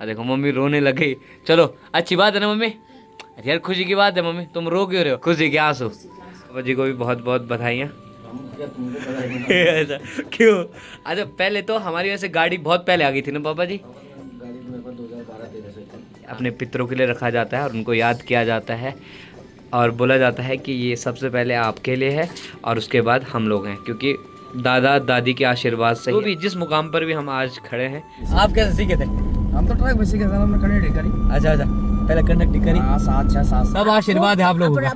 देखो मम्मी रोने लग गई। चलो अच्छी बात है ना मम्मी, अरे यार खुशी की बात है मम्मी, तुम रो क्यों रहे हो? खुशी के आंसू। पापा जी को भी बहुत बहुत बधाइयाँ। ऐसा क्यों? अच्छा पहले तो हमारी वैसे गाड़ी बहुत पहले आ गई थी ना पापा जी। गाड़ी मेरे पास 2012-13 से थी। अपने पितरों के लिए रखा जाता है और उनको याद किया जाता है और बोला जाता है कि ये सबसे पहले आपके लिए है और उसके बाद हम लोग हैं, क्योंकि दादा दादी के आशीर्वाद से तो भी जिस मुकाम पर भी हम आज खड़े हैं। आप कैसे सीखे थे? हम तो ट्रक में सीखे थे, हमने कंडक्टर करी। अच्छा अच्छा, पहले कंडक्टर करी। हाँ 7 सब आशीर्वाद है आप लोगों का।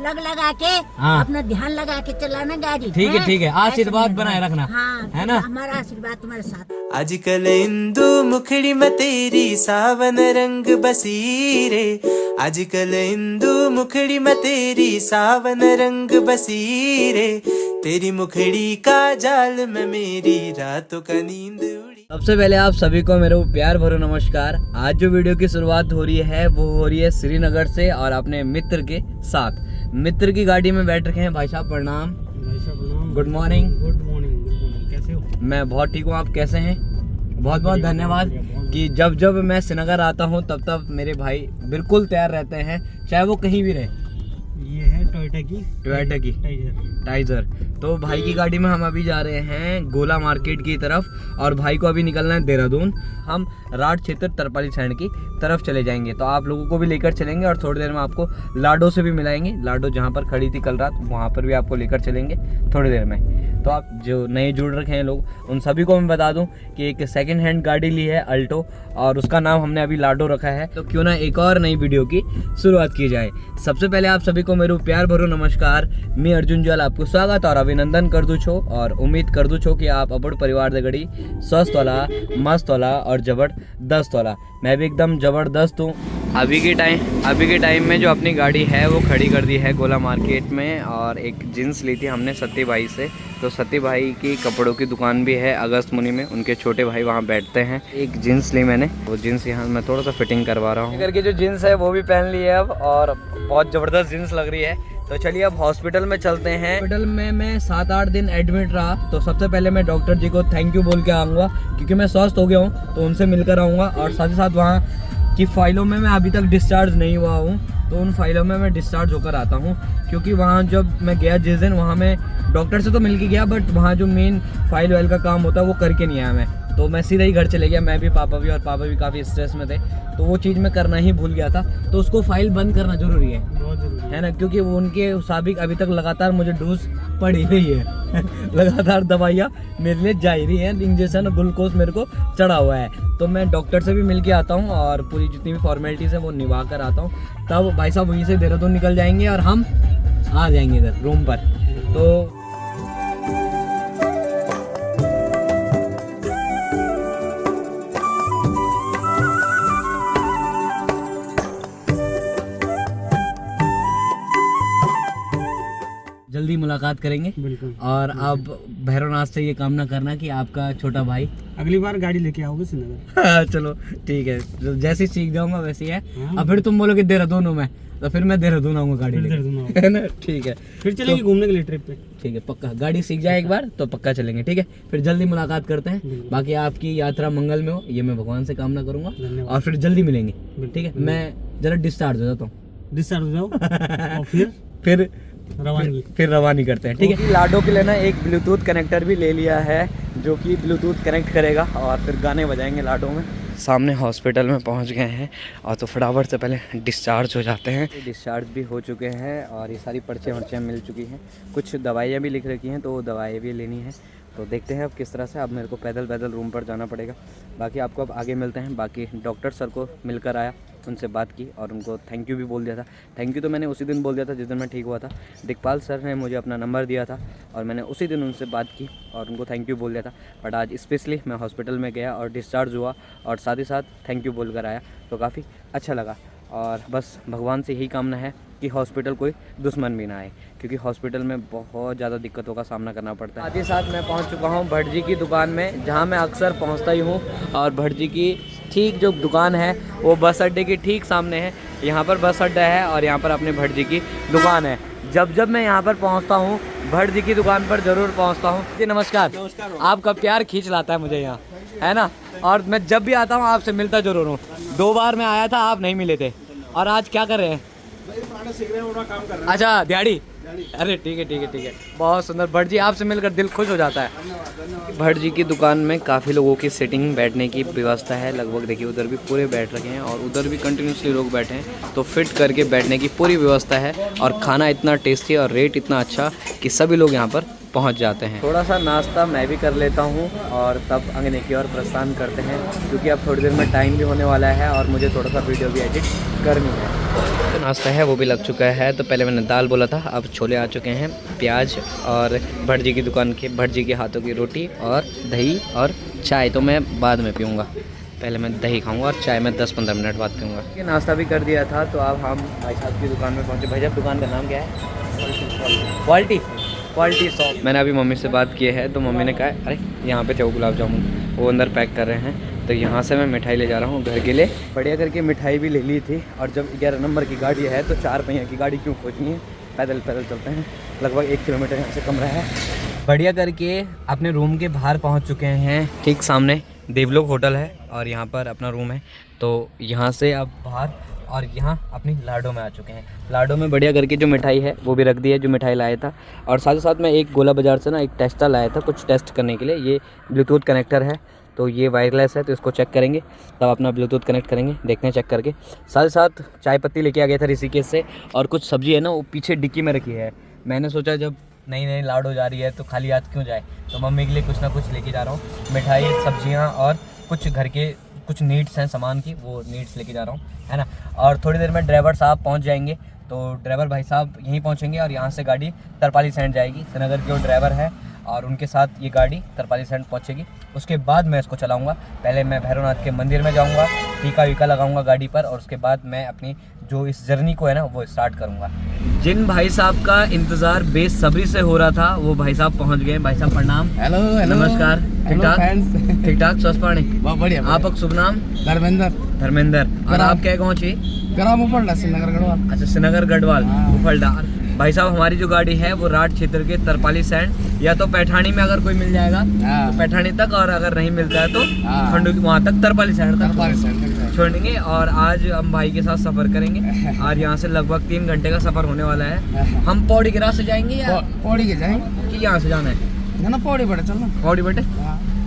लगा के हाँ। अपना ध्यान लगा के चलाना गाड़ी। ठीक है, आशीर्वाद बनाए रखना। हाँ, है ना? हमारा आशीर्वाद तुम्हारे साथ। आजकल इंदू मुखड़ी में तेरी सावन रंग बसीरे, आजकल इंदू मुखड़ी में तेरी सावन रंग बसीरे, तेरी मुखड़ी का जाल में मेरी रातों का नींद उड़ी। सबसे पहले आप सभी को मेरे प्यार भरो नमस्कार। आज जो वीडियो की शुरुआत हो रही है वो हो रही है श्रीनगर से और अपने मित्र के साथ। मित्र की गाड़ी में बैठ रखे हैं। भाई साहब प्रणाम। Good morning. कैसे हो? मैं बहुत ठीक हूँ, आप कैसे हैं? बहुत बहुत धन्यवाद कि जब जब मैं श्रीनगर आता हूँ तब तब मेरे भाई बिल्कुल तैयार रहते हैं, चाहे वो कहीं भी रहे। ये है टोयोटा की टाइजर। तो भाई की गाड़ी में हम अभी जा रहे हैं गोला मार्केट की तरफ और भाई को अभी निकलना है देहरादून। हम राठ क्षेत्र तरपाली साइड की तरफ चले जाएंगे, तो आप लोगों को भी लेकर चलेंगे और थोड़ी देर में आपको लाडो से भी मिलाएंगे। लाडो जहाँ पर खड़ी थी कल रात, वहाँ पर भी आपको लेकर चलेंगे थोड़ी देर में। तो आप जो नए जुड़ रखे हैं लोग, उन सभी को मैं बता दूं कि एक सेकंड हैंड गाड़ी ली है अल्टो और उसका नाम हमने अभी लाडो रखा है। तो क्यों ना एक और नई वीडियो की शुरुआत की जाए। सबसे पहले आप सभी को मेरे प्यार भरो नमस्कार। मैं अर्जुन ज्वाल आपको स्वागत और अभिनंदन कर दूँ छो और उम्मीद कर दूँ छो कि आप अबड़ परिवार दे गड़ी स्वस्थ वाला, मस्त वाला और जबरदस्त वाला। मैं भी एकदम जबरदस्त हूँ। अभी के टाइम में जो अपनी गाड़ी है वो खड़ी कर दी है गोला मार्केट में और एक जीन्स ली थी हमने सत्ती भाई से। तो सत्ती भाई की कपड़ों की दुकान भी है अगस्त मुनि में, उनके छोटे भाई वहाँ बैठते हैं। एक जीन्स ली मैंने, वो जीन्स यहाँ मैं थोड़ा सा फिटिंग करवा रहा हूँ करके। जो जीन्स है वो भी पहन ली है अब और बहुत ज़बरदस्त जीन्स लग रही है। तो चलिए अब हॉस्पिटल में चलते हैं। हॉस्पिटल में मैं 7-8 दिन एडमिट रहा, तो सबसे पहले मैं डॉक्टर जी को थैंक यू बोल के आऊँगा क्योंकि मैं स्वस्थ हो गया हूँ, तो उनसे मिलकर आऊँगा। और साथ ही साथ वहाँ की फाइलों में मैं अभी तक डिस्चार्ज नहीं हुआ हूँ, तो उन फाइलों में मैं डिस्चार्ज होकर आता हूँ। क्योंकि वहाँ जब मैं गया जिस दिन, वहाँ मैं डॉक्टर से तो मिल के गया बट वहाँ जो मेन फाइल वाइल का काम होता है वो करके नहीं आया मैं, तो मैं सीधा ही घर चले गया। मैं भी पापा भी, और पापा भी काफ़ी स्ट्रेस में थे, तो वो चीज़ मैं करना ही भूल गया था। तो उसको फाइल बंद करना ज़रूरी है, बहुत जरूरी है ना, क्योंकि वो उनके मुताबिक अभी तक लगातार मुझे डोज पड़ ही रही है लगातार दवाइयाँ मेरे लिए जा ही रही हैं, इंजेक्शन ग्लूकोज मेरे को चढ़ा हुआ है। तो मैं डॉक्टर से भी मिल के आता हूँ और पूरी जितनी भी फॉर्मेलिटीज़ हैं वो निभा कर आता हूँ। तब भाई साहब वहीं से देहरादून निकल जाएंगे और हम आ जाएंगे इधर रूम पर। तो जल्दी मुलाकात करेंगे। बिल्कुल। और आप भैरवनाथ से ये कामना करना कि आपका छोटा भाई अगली बार गाड़ी लेके आओगे श्रीनगर। चलो ठीक है, जैसे सीख जाऊंगा वैसे ही है। हाँ। अब फिर तुम बोलोगे देहरादून हूँ मैं, तो फिर मैं देहरादून आऊंगा गाड़ी फिर लेके। देहरादून आओगे। है ना? ठीक है, फिर चलेंगे घूमने के लिए ट्रिप पे। ठीक है पक्का। गाड़ी सीख जाए एक बार तो पक्का चलेंगे। ठीक है, फिर जल्दी मुलाकात करते हैं। बिल्कुल। बाकी आपकी यात्रा मंगल में हो, ये मैं भगवान से कामना करूंगा धन्यवाद। और फिर जल्दी मिलेंगे। बिल्कुल। ठीक है, मैं जरा डिस्चार्ज हो जाता हूँ, डिस्चार्ज हो जाओ और फिर रवानगी करते हैं। ठीक है, लाडो के लिए ना एक ब्लूटूथ कनेक्टर भी ले लिया है जो कि ब्लूटूथ कनेक्ट करेगा और फिर गाने बजाएंगे लाडो में। सामने हॉस्पिटल में पहुंच गए हैं और तो फटाफट से पहले डिस्चार्ज हो जाते हैं। डिस्चार्ज भी हो चुके हैं और ये सारी पर्चियाँ मिल चुकी हैं। कुछ दवाइयाँ भी लिख रखी हैं, तो वो दवाइयाँ भी लेनी है। तो देखते हैं अब किस तरह से। अब मेरे को पैदल रूम पर जाना पड़ेगा। बाकी आपको अब आगे मिलते हैं। बाकी डॉक्टर सर को मिलकर आया, उनसे बात की और उनको थैंक यू भी बोल दिया था। थैंक यू तो मैंने उसी दिन बोल दिया था जिस दिन मैं ठीक हुआ था। दिखपाल सर ने मुझे अपना नंबर दिया था और मैंने उसी दिन उनसे बात की और उनको थैंक यू बोल दिया था। बट आज स्पेशली मैं हॉस्पिटल में गया और डिस्चार्ज हुआ और साथ ही साथ थैंक यू बोल कर आया, तो काफ़ी अच्छा लगा। और बस भगवान से यही कामना है कि हॉस्पिटल कोई दुश्मन भी ना आए, क्योंकि हॉस्पिटल में बहुत ज़्यादा दिक्कतों का सामना करना पड़ता है। साथ ही साथ मैं पहुंच चुका हूं भट्ट जी की दुकान में, जहां मैं अक्सर पहुंचता ही हूं। और भट्ट जी की ठीक जो दुकान है वो बस अड्डे के ठीक सामने है। यहाँ पर बस अड्डा है और यहाँ पर अपने भट्ट जी की दुकान है। जब जब मैं यहाँ पर पहुँचता हूँ भट्ट जी की दुकान पर ज़रूर पहुँचता हूँ। जी नमस्कार। आपका प्यार खींच लाता है मुझे यहाँ, है ना। और मैं जब भी आता हूँ आपसे मिलता ज़रूर हूँ। 2 बार मैं आया था, आप नहीं मिले थे। और आज क्या कर रहे हैं? अच्छा, दिहाड़ी। अरे ठीक है। बहुत सुंदर। भट्ट जी आपसे मिलकर दिल खुश हो जाता है। भट्ट जी की दुकान में काफ़ी लोगों की सिटिंग बैठने की व्यवस्था है। लगभग देखिए उधर भी पूरे बैठ रखे हैं और उधर भी कंटिन्यूसली लोग बैठे हैं, तो फिट करके बैठने की पूरी व्यवस्था है। और खाना इतना टेस्टी और रेट इतना अच्छा कि सभी लोग यहाँ पर पहुँच जाते हैं। थोड़ा सा नाश्ता मैं भी कर लेता हूँ और तब अंगने की ओर प्रस्थान करते हैं, क्योंकि अब थोड़ी देर में टाइम भी होने वाला है और मुझे थोड़ा सा वीडियो भी एडिट करनी है। तो नाश्ता है वो भी लग चुका है। तो पहले मैंने दाल बोला था, अब छोले आ चुके हैं, प्याज और भट्ट जी की दुकान के भट्ट जी के हाथों की रोटी और दही और चाय तो मैं बाद में पीऊँगा। पहले मैं दही खाऊंगा और चाय मैं 10-15 मिनट बाद पीऊँगा। ये नाश्ता भी कर दिया था। तो अब हम भाई साहब की दुकान में पहुँचे। भाई साहब दुकान का नाम क्या है? Quality shop. मैंने अभी मम्मी से बात की है, तो मम्मी ने कहा अरे यहाँ पे थे वो गुलाब जामुन, वो अंदर पैक कर रहे हैं। तो यहाँ से मैं मिठाई ले जा रहा हूँ घर के लिए। बढ़िया करके मिठाई भी ले ली थी। और जब 11 नंबर की गाड़ी है तो 4 पहिया की गाड़ी क्यों खोजनी है, पैदल चलते हैं। लगभग 1 किलोमीटर यहाँ से कम रहा है। बढ़िया करके अपने रूम के बाहर पहुँच चुके हैं। ठीक सामने देवलोक होटल है और यहाँ पर अपना रूम है। तो यहाँ से अब बाहर और यहाँ अपनी लाडो में आ चुके हैं। लाडो में बढ़िया करके जो मिठाई है वो भी रख दी है, जो मिठाई लाया था। और साथ ही साथ मैं एक गोला बाज़ार से ना एक टेस्टा लाया था कुछ टेस्ट करने के लिए। ये ब्लूटूथ कनेक्टर है, तो ये वायरलेस है, तो इसको चेक करेंगे तब अपना ब्लूटूथ कनेक्ट करेंगे, देखते हैं चेक करके। साथ ही साथ चाय पत्ती लेके आ गया था ऋषिकेश से। और कुछ सब्ज़ी है ना वो पीछे डिक्की में रखी है। मैंने सोचा जब नई लाडो जा रही है तो खाली हाथ क्यों जाए, तो मम्मी के लिए कुछ ना कुछ लेके जा रहा हूँ। मिठाई, सब्जियाँ और कुछ घर के कुछ नीड्स हैं सामान की, वो नीड्स लेके जा रहा हूँ, है ना। और थोड़ी देर में ड्राइवर साहब पहुँच जाएंगे। तो ड्राइवर भाई साहब यहीं पहुँचेंगे और यहाँ से गाड़ी तरपाली सैंड जाएगी। श्रीनगर के जो ड्राइवर है और उनके साथ ये गाड़ी तरपाली सैंड पहुँचेगी। उसके बाद मैं इसको चलाऊँगा। पहले मैं भैरवनाथ के मंदिर में जाऊँगा, टीका वीका लगाऊँगा गाड़ी पर, और उसके बाद मैं अपनी जो इस जर्नी को है ना वो स्टार्ट करूँगा। जिन भाई साहब का इंतज़ार बेसब्री से हो रहा था वो भाई साहब पहुँच गए। भाई साहब प्रणाम। हेलो नमस्कार। ठीक ठाक स्वस्थ पाणी? बहुत बढ़िया। आपका शुभ नाम? धर्मेंद्र। और आप क्या गाँव छी? ग्राम उपलडा श्रीनगर गढ़वाल। अच्छा, श्रीनगर गढ़वाल उपलडा। भाई साहब हमारी जो गाड़ी है वो राठ क्षेत्र के तरपाली सैंड या तो पैठानी में अगर कोई मिल जाएगा तो पैठानी तक, और अगर नहीं मिलता है तो खंडू वहाँ तक तरपाली सैंड तक छोड़ेंगे। और आज हम भाई के साथ सफर करेंगे और यहाँ से लगभग 3 घंटे का सफर होने वाला है। हम पौड़ी के रास्ते जाएंगे या पौड़ी के जाएंगे कि यहाँ से जाना है? ना पौड़ी बड़े चलना। पौड़ी बटे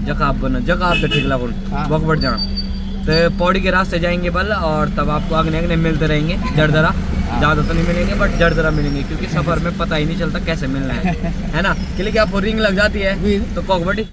जकाब तो ठीक लगा बकबट जाना। तो पौड़ी के रास्ते जाएंगे बल, और तब आपको अगने मिलते रहेंगे जरदरा। ज़्यादा तो नहीं मिलेंगे बट जरदरा मिलेंगे, क्योंकि सफ़र में पता ही नहीं चलता कैसे मिलना है ना। क्योंकि आपको रिंग लग जाती है तो कोकबटी।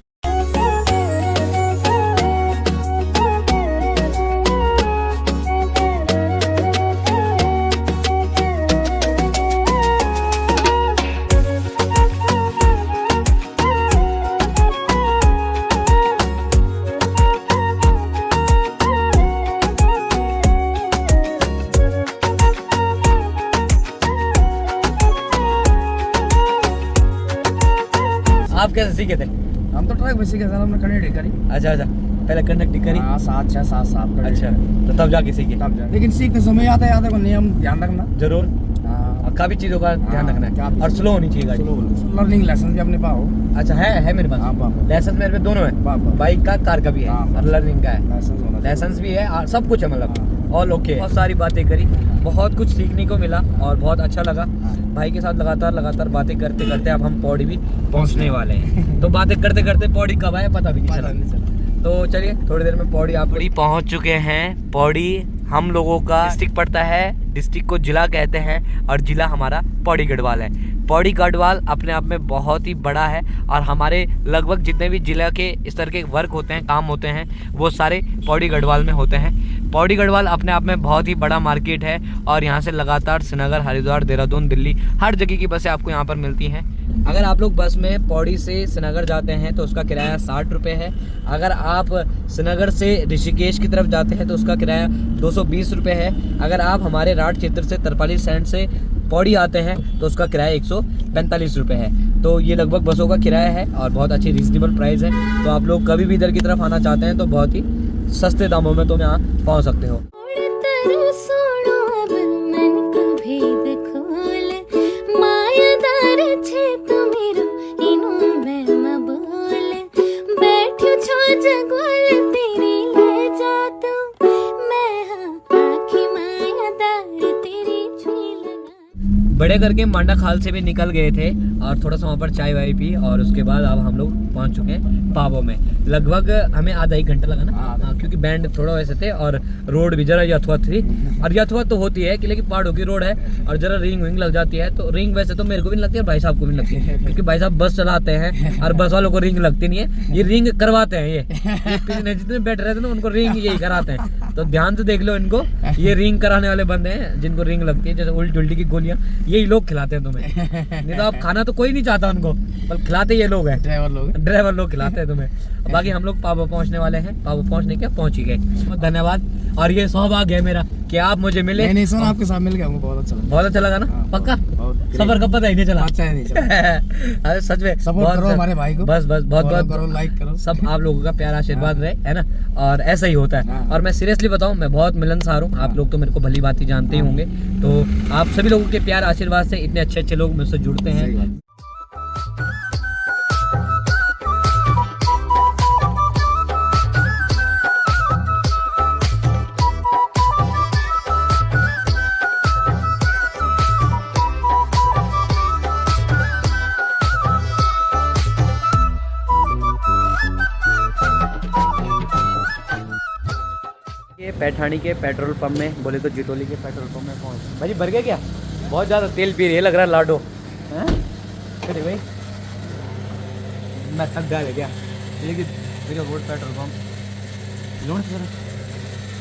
आप कैसे सीखे थे? हम तो ट्रक में सीखे सर, हमने कंडक्टिंग करी। अच्छा, पहले कंडक्टिंग करी। हाँ 7-6 अच्छा, तो तब जाके सीखे। लेकिन सीखते समय यातायात को नियम ध्यान रखना जरूर। काफी चीजों का ध्यान रखना है और स्लो होनी चाहिए गाड़ी। लर्निंग लाइसेंस भी अपने पास हो। अच्छा, है मेरे पास लाइसेंस, मेरे पे दोनों है, बाइक का कार का भी है और लर्निंग का है। लाइसेंस भी है, सब कुछ है, मतलब ऑल ओके। बहुत सारी बातें करी, बहुत कुछ सीखने को मिला और बहुत अच्छा लगा। भाई के साथ लगातार बातें करते करते अब हम पौड़ी भी पहुंचने वाले हैं। तो बातें करते करते पौड़ी कब आए पता भी नहीं चला। तो चलिए थोड़ी देर में पौड़ी पहुंच चुके हैं। पौड़ी हम लोगों का डिस्ट्रिक्ट पड़ता है, डिस्ट्रिक्ट को जिला कहते हैं और जिला हमारा पौड़ी गढ़वाल है। पौड़ी गढ़वाल अपने आप में बहुत ही बड़ा है और हमारे लगभग जितने भी जिला के इस तरह के वर्क होते हैं, काम होते हैं, वो सारे पौड़ी गढ़वाल में होते हैं। पौड़ी गढ़वाल अपने आप में बहुत ही बड़ा मार्केट है और यहाँ से लगातार श्रीनगर, हरिद्वार, देहरादून, दिल्ली हर जगह की बसें आपको यहाँ पर मिलती हैं। अगर आप लोग बस में पौड़ी से श्रीनगर जाते हैं तो उसका किराया 60 रुपये है। अगर आप श्रीनगर से ऋषिकेश की तरफ जाते हैं तो उसका किराया 220 रुपये है। अगर आप हमारे राठ क्षेत्र से तरपाली सैंड से पौड़ी आते हैं तो उसका किराया 145 रुपये है। तो ये लगभग बसों का किराया है और बहुत अच्छी रीजनेबल प्राइस है। तो आप लोग कभी भी इधर की तरफ आना चाहते हैं तो बहुत ही सस्ते दामों में तुम यहाँ पहुँच सकते हो। माँ बड़े करके मांडा खाल से भी निकल गए थे और थोड़ा सा वहाँ पर चाय वाय पी और उसके बाद अब हम लोग पहुँच चुके हैं पाबो में। लगभग हमें आधा एक घंटा लगा ना, हाँ, क्योंकि बैंड थोड़ा वैसे थे और रोड भी जरा यथवत थी। और यथवत तो होती है कि लेकिन पहाड़ों की रोड है और जरा रिंग विंग लग जाती है। तो रिंग वैसे तो मेरे को भी नहीं लगती है, भाई साहब को भी नहीं लगती है, क्योंकि भाई साहब बस चलाते हैं और बस वालों को रिंग लगती नहीं है, ये रिंग करवाते हैं। ये पीछे जितने बैठ रहे थे ना उनको रिंग यही कराते हैं। तो ध्यान से देख लो इनको, ये रिंग कराने वाले बंदे हैं जिनको रिंग लगती है, जैसे उल्टी उल्टी की गोलियां यही लोग खिलाते हैं तुम्हें। नहीं तो आप खाना तो कोई नहीं चाहता उनको, पर खिलाते ये लोग हैं, ड्राइवर लोग खिलाते हैं तुम्हें। बाकी हम लोग पाबो पहुंचने वाले हैं, पाबो पहुंचने क्या पहुंच ही गए। बहुत धन्यवाद और ये सौभाग्य है मेरा कि आप मुझे मिले। नहीं सुन, आपके साथ मिल गया हमको बहुत अच्छा लगा। बहुत अच्छा लगा ना, पक्का सफर का पता ही नहीं चला। अच्छा नहीं चला। अरे सच में सपोर्ट करो हमारे भाई को, बस बहुत बहुत करो, लाइक करो, सब आप लोगों का प्यार आशीर्वाद रहे, है ना। और ऐसा ही होता है। और मैं सीरियसली बताऊं, मैं बहुत मिलनसार हूं। आप लोग तो मेरे को भली बात ही जानते ही होंगे। तो आप सभी लोगों के प्यार आशीर्वाद से इतने अच्छे अच्छे लोग मुझसे जुड़ते हैं। ये पैठानी के पेट्रोल पंप में, बोले तो जितोली के पेट्रोल पंप में पहुंच। भाई भर गया क्या? बहुत ज़्यादा तेल पी रही है, लग रहा है लाडो। हैं अरे भाई मैं थक गया है क्या? लेकिन पेट्रोल पंप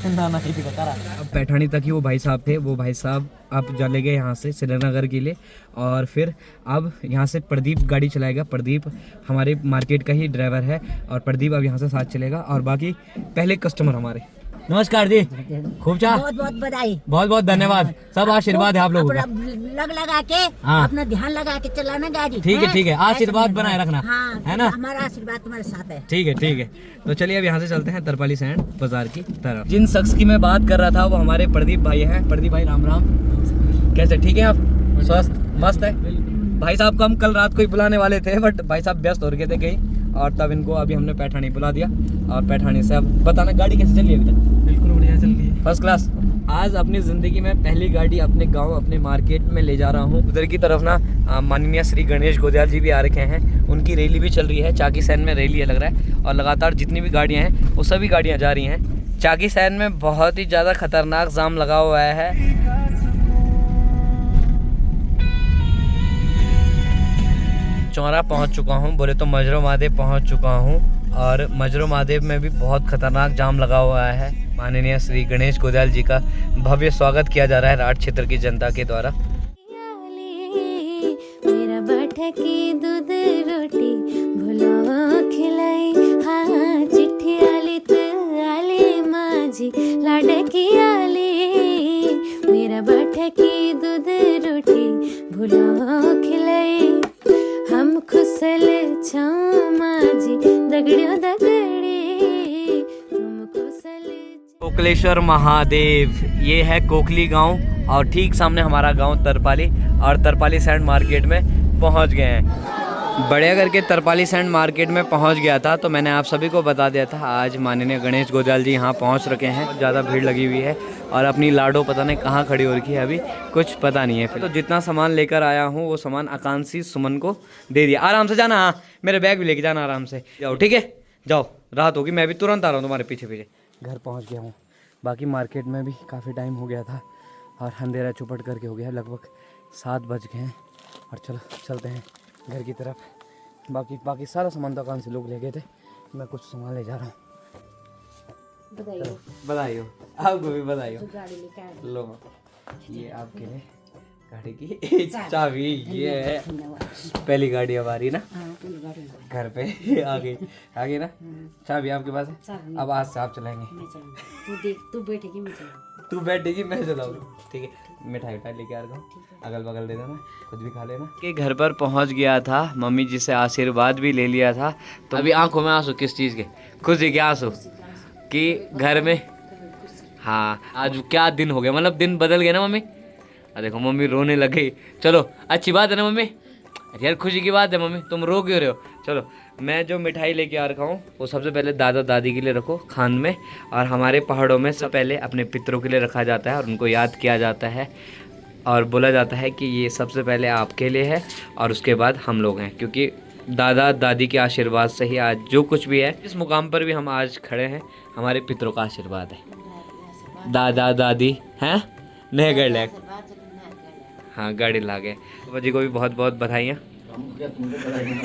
ना नहीं बता रहा। अब पैठानी तक ही वो भाई साहब थे, वो भाई साहब अब चले गए यहाँ से श्रीनगर के लिए। और फिर अब यहाँ से प्रदीप गाड़ी चलाएगा। प्रदीप हमारे मार्केट का ही ड्राइवर है और प्रदीप अब यहाँ से साथ चलेगा। और बाकी पहले कस्टमर हमारे। नमस्कार जी, खूब चाह, बहुत बहुत बधाई, बहुत बहुत धन्यवाद। सब आशीर्वाद है आप लोगों का। लग लगा के, हाँ। अपना ध्यान लगा के चलाना गाड़ी। ठीक है ठीक है, आशीर्वाद बनाए रखना, हाँ, है ना। हमारा आशीर्वाद तुम्हारे साथ है। ठीक है ठीक है। तो चलिए अब यहाँ से चलते हैं तरपाली सैंड बाजार की तरफ। जिन शख्स की मैं बात कर रहा था वो हमारे प्रदीप भाई हैं। प्रदीप भाई राम राम, कैसे? ठीक है आप? स्वस्थ मस्त है? भाई साहब को हम कल रात को ही बुलाने वाले थे, बट भाई साहब व्यस्त हो रहे थे कहीं, और तब इनको अभी हमने पैठानी बुला दिया। और पैठानी से अब बताना गाड़ी कैसे चल रही है अभी तक? बिल्कुल बढ़िया चल रही है, फर्स्ट क्लास। आज अपनी ज़िंदगी में पहली गाड़ी अपने गांव, अपने मार्केट में ले जा रहा हूं। उधर की तरफ ना माननीय श्री गणेश गोदयाल जी भी आ रखे हैं, उनकी रैली भी चल रही है। चाकी सैन में रैली है लग रहा है, और लगातार जितनी भी गाड़ियां हैं वो सभी गाड़ियां जा रही हैं। चाकी सैन में बहुत ही ज़्यादा खतरनाक जाम लगा हुआ है। चौरा पहुंच चुका हूं, बोले तो मजरो महादेव पहुंच चुका हूं। और मजरो महादेव में भी बहुत खतरनाक जाम लगा हुआ है। माननीय श्री गणेश गोदयाल जी का भव्य स्वागत किया जा रहा है राठ क्षेत्र की जनता के द्वारा। मेरा बाठा की दूध रोटी भुलावा खिलाई, हाँ चिट्ठी आली तो आली माझी लाडकी आली। मेरा बाठा की दूध रोटी भुलावा खिलाई, हम खुशल छाऊ माझी दगड़ियों दगड़ी, तुम खुशल। कोकलेश्वर महादेव, ये है कोकली गांव और ठीक सामने हमारा गांव तरपाली। और तरपाली सैंड मार्केट में पहुंच गए हैं। बढ़िया करके तरपाली सैंड मार्केट में पहुंच गया था। तो मैंने आप सभी को बता दिया था आज माननीय गणेश गोदयाल जी यहाँ पहुँच रखे हैं। बहुत ज़्यादा भीड़ लगी हुई है और अपनी लाडो पता नहीं कहाँ खड़ी हो रखी है, अभी कुछ पता नहीं है। फिर तो जितना सामान लेकर आया हूँ वो सामान आकांक्षी सुमन को दे दिया। आराम से जाना, हाँ मेरे बैग भी लेके जाना, आराम से जाओ, ठीक है? जाओ, रात होगी, मैं भी तुरंत आ रहा हूँ तुम्हारे पीछे पीछे। घर पहुँच गया हूँ। बाकी मार्केट में भी काफ़ी टाइम हो गया था और अंधेरा चुपट करके हो गया, लगभग 7 बज गए हैं। और चलो चलते हैं घर की तरफ। बाकी सारा सामान दुकान से लोग ले गए थे, मैं कुछ सामान ले जा रहा हूँ। बधाई हो, आपको भी बधाई हो। लो ये आपके लिए गाड़ी की चाबी, ये है पहली गाड़ी हमारी ना, घर पे आ गई ना। चाबी आपके पास है, अब आज से आप चलाएंगे। तू बैठेगी मैं चलाऊंगी, ठीक है? मिठाई लेके आ रहा हूँ, अगल बगल दे देना, खुद भी खा लेना। के घर पर पहुँच गया था, मम्मी जी से आशीर्वाद भी ले लिया था। तो अभी आंखों में आंसू किस चीज़ के? खुशी के आंसू कि घर में, हाँ आज क्या दिन हो गया, मतलब दिन बदल गया ना मम्मी। देखो मम्मी रोने लग गई। चलो अच्छी बात है ना मम्मी, यार खुशी की बात है मम्मी, तुम रो क्यों रहे हो? चलो मैं जो मिठाई लेके आ रखा हूँ वो सबसे पहले दादा दादी के लिए रखो खान में। और हमारे पहाड़ों में सब पहले अपने पितरों के लिए रखा जाता है और उनको याद किया जाता है। और बोला जाता है कि ये सबसे पहले आपके लिए है और उसके बाद हम लोग हैं, क्योंकि दादा दादी के आशीर्वाद से ही आज जो कुछ भी है, इस मुकाम पर भी हम आज खड़े हैं, हमारे पितरों का आशीर्वाद है। दादा दादी हैं नए गढ़ ले, हाँ गाड़ी ला गए। पापा जी को भी बहुत बहुत बधाइयाँ।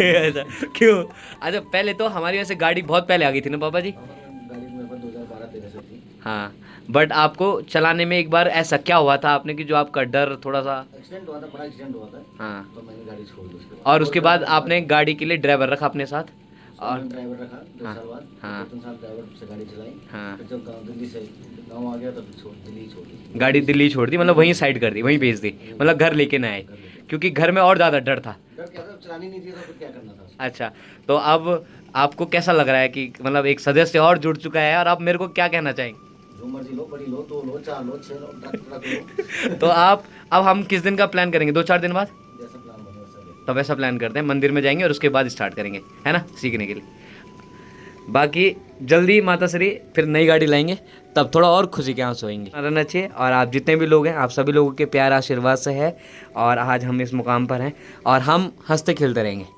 ऐसा क्यों? अच्छा पहले तो हमारी वैसे गाड़ी बहुत पहले आ गई थी ना पापा जी? हाँ, बट आपको चलाने में एक बार ऐसा क्या हुआ था आपने कि जो आपका डर थोड़ा सा एक्सीडेंट हुआ था, बड़ा एक्सीडेंट हुआ था। हाँ, तो मैंने गाड़ी छोड़ दी उसके और उसके बाद आपने गाड़ी के लिए ड्राइवर रखा अपने साथ और ड्राइवर रखा 2 हाँ, साल बाद। हाँ। 2 साल ड्राइवर से गाड़ी चलाई। हाँ, फिर जब दिल्ली से गाँव आ गया तब दिल्ली छोड़ दी गाड़ी दिल्ली छोड़ दी, मतलब वहीं साइड कर दी, वहीं भेज दी, मतलब घर लेके ना आए, क्योंकि घर में और ज़्यादा डर था। डर क्या था, चलानी नहीं थी तो फिर क्या करना था। अच्छा, तो अब आपको कैसा लग रहा है कि मतलब एक सदस्य और जुड़ चुका है, और आप मेरे को क्या कहना चाहेंगे? जो मर्जी लो, बड़ी लो, 2 लो, 4 लो, 6 लो, ट्रक लो। तो आप अब हम किस दिन का प्लान करेंगे? 2-4 दिन बाद? जैसा प्लान बने वैसा ले। तो वैसा प्लान करते हैं, मंदिर में जाएंगे और उसके बाद स्टार्ट करेंगे, है ना, सीखने के लिए। बाकी जल्दी माता श्री फिर नई गाड़ी लाएंगे, तब थोड़ा और खुशी के आंसू होंगे। रहना चाहिए, और आप जितने भी लोग हैं, आप सभी लोगों के प्यार आशीर्वाद से है और आज हम इस मुकाम पर हैं और हम हंसते खेलते रहेंगे।